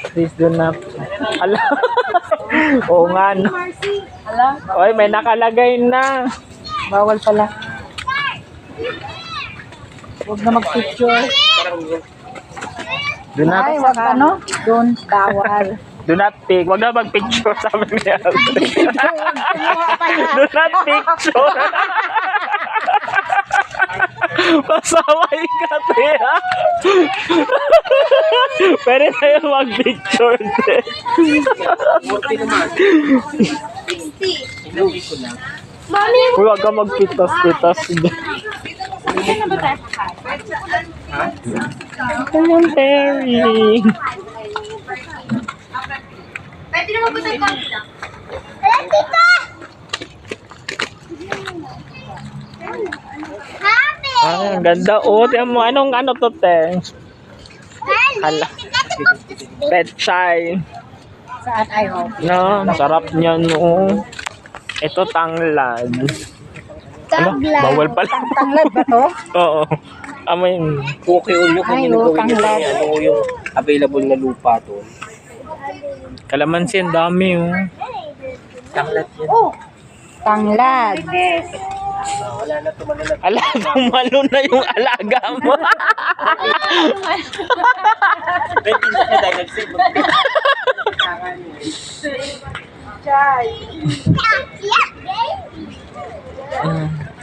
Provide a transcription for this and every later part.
Please do not. Ala. Oo nga, no. Hala, Oy, may nakalagay na. bawal pala. Huwag na mag-picture. Do not, Ay, wag ano? Don't, bawal. do not pick. Wag na mag-picture, sabi niya. Do not picture. Pasaway ka, Tia. Pwede tayo mag-picture, te. Mami, Uy, wag ka magpitas-pitas. Come Terry. pwede naman po tayo konti lang. Tita! Happy! Ah, ang ganda. Oh, tiyan mo. Anong ano to, te? Hala. Pet chai. Saan ayaw? No, masarap niyan, no. Ito tanglad. Ano? Bawal pala. Tanglad ba to? Oo. Amoy. Okay, yung Ay, kung oh, ginagawin niya tanglad. ano yung available na lupa doon. Kalamansi, ang dami, oh. Tanglad yan. Tanglad. Wala na tumalala. Ala, tumalo na yung alaga mo. Pwede na siya dahil nag-save.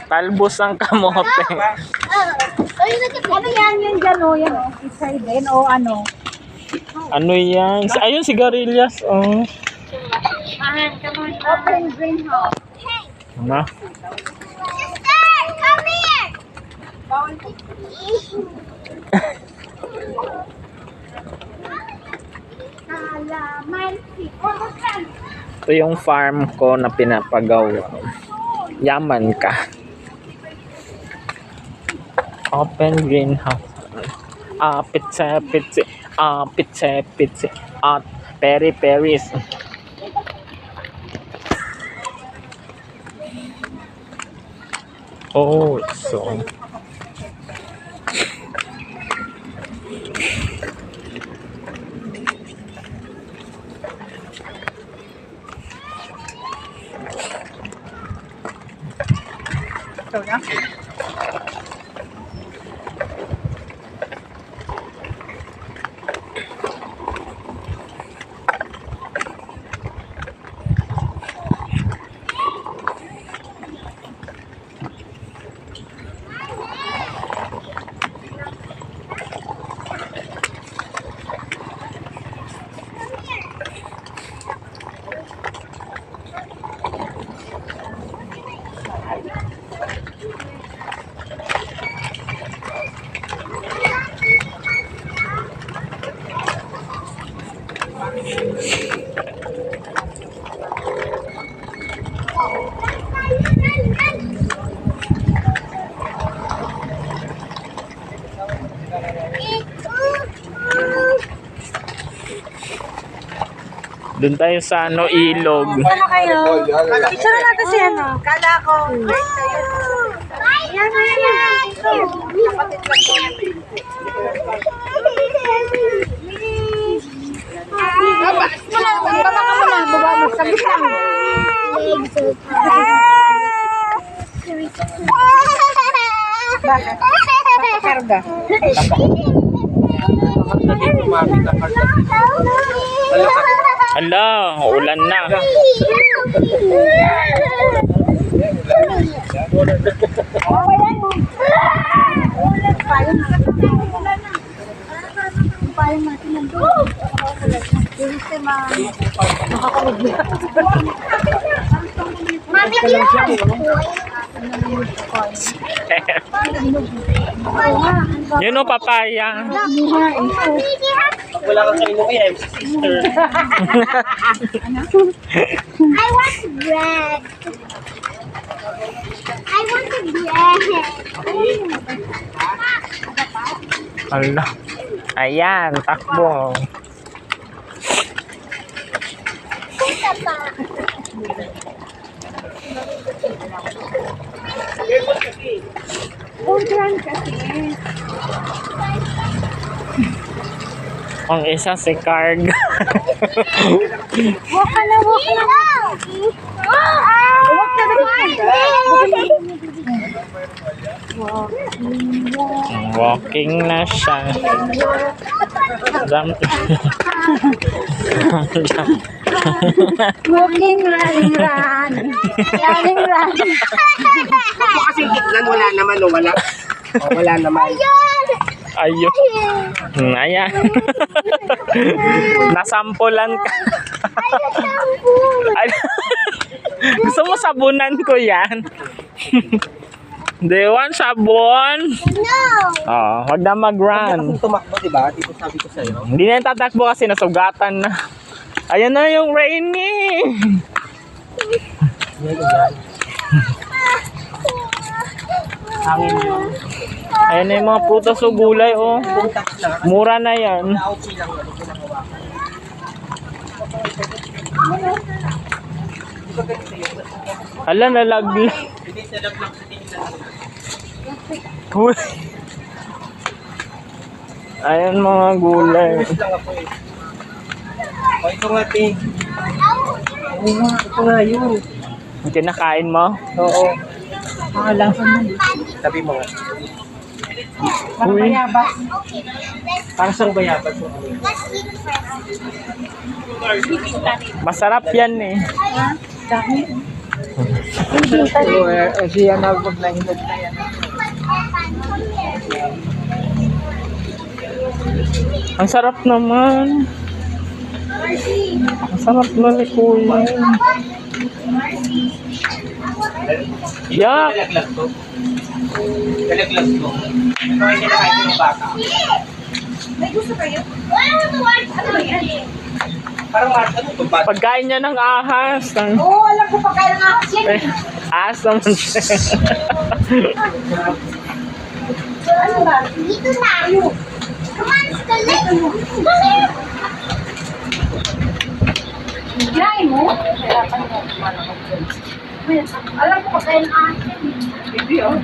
Talbos ang kamote. Ano yan yun dyan o? Yan o? Isay din o ano? Ano yan? Ayun, sigarilyas, oh. Open greenhouse. Na? Sister, come here! Kalamansi. Ito yung farm ko na pinapagawa. Yaman ka. Open greenhouse. Pitse. Peri-peris. Oh, so. Ito na. Doon tayo sa ano, ilog. Ano kayo? Picture natin si ano? Kala ko. Yan, yan. Baba ka muna. Baba mo sa bitang. Bakit? Karga. Kapag dito, mami, kapag Ala, ulan na. Mami, Yun o, papaya. wala kang kainuwi, I'm sister. I want bread. I want the bread. Ala. Ayan, takbo. Ang isa si Carg. Walk ka na, walk na. Walk na naman. Walking na siya. Jump. Walking, running, run. Running, run. Ako kasi kitlan, wala naman, o wala. O, wala naman. Ayun. Ayan. Nasampulan ka. Ay, gusto mo sabunan ko yan? Dewan, sabon. No. Oo, wag na mag-run. Kung tumakbo, diba? Dito sabi ko sa'yo. Hindi na tatakbo kasi nasugatan na. Ayan na yung rainy. Hangin yun. Ayan na yung mga prutas o gulay, oh. Mura na yan. Okay lang, ano ginagawa ko. Hala, nalaglag. Hindi sila lang sa tingin Uy. Ayan mga gulay. lang ako eh. O, ito nga, Ting. Oo nga, ito nga yun. Ang kinakain mo? Oo. Makalasan mo. Sabi mo nga. Uy. Parang sang bayabas mo. Masarap yan eh. Siya na pag nahinog na yan. Ang sarap naman. Ang sarap na likuyan. Yak! Kalaglag ko. Kalaglag ko. Ito ay kinakain ng bata. May gusto kayo? Ano ba yan? Parang ano ito ba? Pagkain niya ng ahas. Oo, alam ko pagkain ng ahas yan. Ahas naman siya. Ano ba? Dito na. Come on, Scarlett. Hirain mo? Hirapan mo. Alam ko pagkain ng ahas yan. Hindi oh.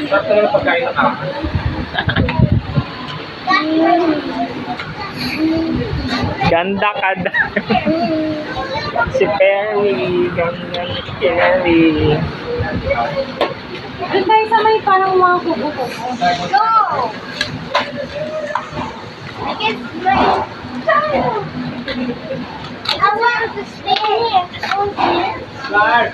Sarap na pagkain ng ako. Ganda ka dahil. Si Perry. Ganda ni Perry. Doon tayo sa may parang mga kubo-kubo. Go! I guess I want to stay here. Clark!